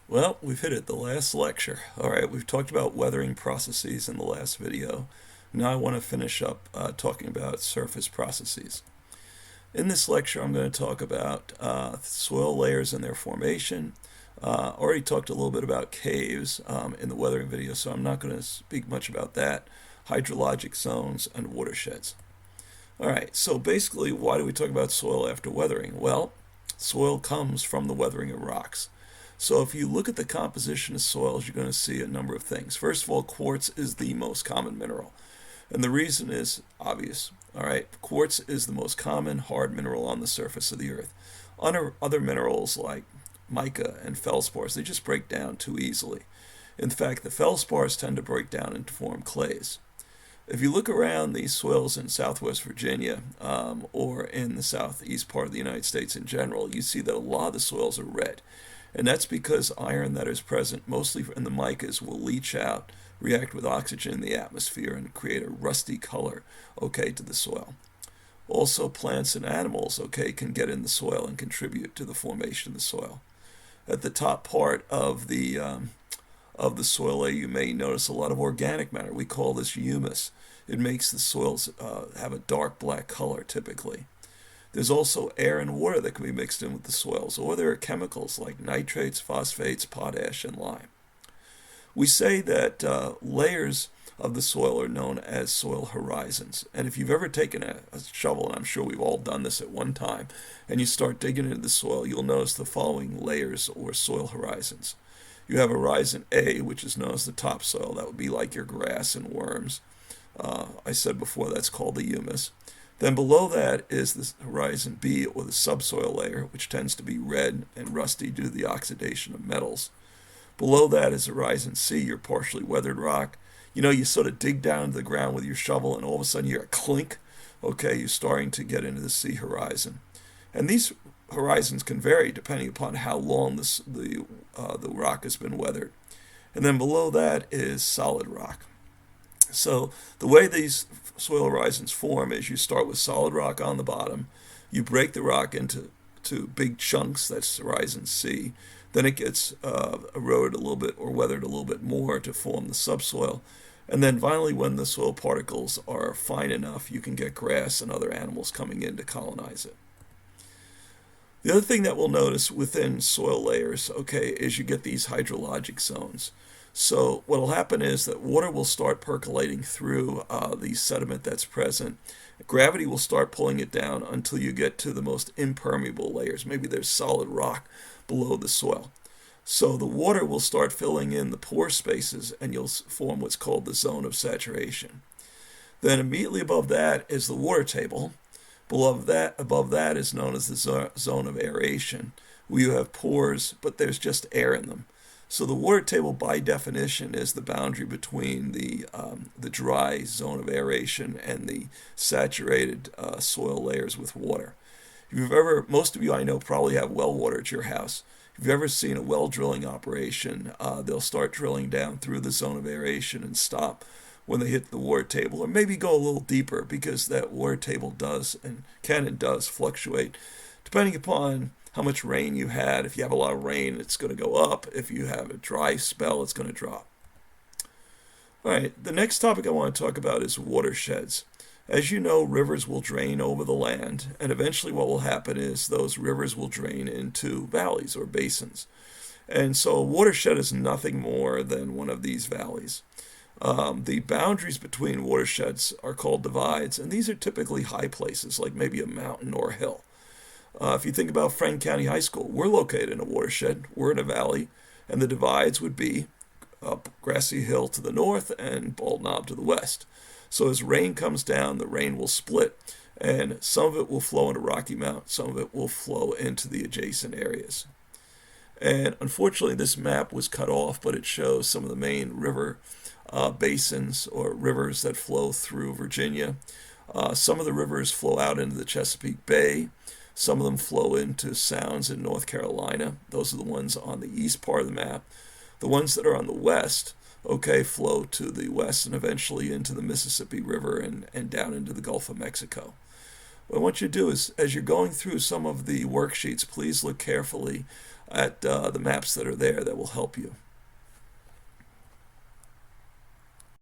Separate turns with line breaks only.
Well, we've hit it, the last lecture. All right, we've talked about weathering processes in the last video. Now I want to finish up talking about surface processes. In this lecture, I'm going to talk about soil layers and their formation. Already talked a little bit about caves in the weathering video, so I'm not going to speak much about that. Hydrologic zones and watersheds. All right, so basically, why do we talk about soil after weathering? Well, soil comes from the weathering of rocks. So if you look at the composition of soils, you're going to see a number of things. First of all, quartz is the most common mineral. And the reason is obvious. All right, quartz is the most common hard mineral on the surface of the earth. Other minerals like mica and feldspars, they just break down too easily. In fact, the feldspars tend to break down and form clays. If you look around these soils in southwest Virginia or in the southeast part of the United States in general, you see that a lot of the soils are red. And that's because iron that is present mostly in the micas will leach out, react with oxygen in the atmosphere, and create a rusty color, to the soil. Also, plants and animals, can get in the soil and contribute to the formation of the soil. At the top part of the soil layer, you may notice a lot of organic matter. We call this humus. It makes the soils have a dark black color typically. There's also air and water that can be mixed in with the soils, or there are chemicals like nitrates, phosphates, potash, and lime. We say that layers of the soil are known as soil horizons. And if you've ever taken a shovel, and I'm sure we've all done this at one time, and you start digging into the soil, you'll notice the following layers or soil horizons. You have horizon A, which is known as the topsoil. That would be like your grass and worms. I said before that's called the humus. Then below that is the horizon B, or the subsoil layer, which tends to be red and rusty due to the oxidation of metals. Below that is horizon C, your partially weathered rock. You sort of dig down into the ground with your shovel, and all of a sudden you hear a clink. You're starting to get into the C horizon. And these horizons can vary depending upon how long the rock has been weathered. And then below that is solid rock. So the way these soil horizons form is you start with solid rock on the bottom, you break the rock into big chunks, that's horizon C, then it gets eroded a little bit or weathered a little bit more to form the subsoil, and then finally when the soil particles are fine enough, you can get grass and other animals coming in to colonize it. The other thing that we'll notice within soil layers, is you get these hydrologic zones. So what will happen is that water will start percolating through the sediment that's present. Gravity will start pulling it down until you get to the most impermeable layers. Maybe there's solid rock below the soil. So the water will start filling in the pore spaces, and you'll form what's called the zone of saturation. Then immediately above that is the water table. Above that is known as the zone of aeration, where you have pores, but there's just air in them. So the water table, by definition, is the boundary between the dry zone of aeration and the saturated soil layers with water. Most of you I know probably have well water at your house. If you've ever seen a well drilling operation, they'll start drilling down through the zone of aeration and stop when they hit the water table, or maybe go a little deeper, because that water table does fluctuate depending upon how much rain you had. If you have a lot of rain, it's going to go up. If you have a dry spell, it's going to drop. All right, the next topic I want to talk about is watersheds. As you know, rivers will drain over the land, and eventually what will happen is those rivers will drain into valleys or basins. And so a watershed is nothing more than one of these valleys. The boundaries between watersheds are called divides, and these are typically high places, like maybe a mountain or a hill. If you think about Franklin County High School, we're located in a watershed, we're in a valley, and the divides would be up Grassy Hill to the north and Bald Knob to the west. So as rain comes down, the rain will split, and some of it will flow into Rocky Mount, some of it will flow into the adjacent areas. And unfortunately, this map was cut off, but it shows some of the main river basins or rivers that flow through Virginia. Some of the rivers flow out into the Chesapeake Bay. Some of them flow into sounds in North Carolina. Those are the ones on the east part of the map. The ones that are on the west, flow to the west and eventually into the Mississippi River and down into the Gulf of Mexico. What I want you to do is, as you're going through some of the worksheets, please look carefully at the maps that are there that will help you.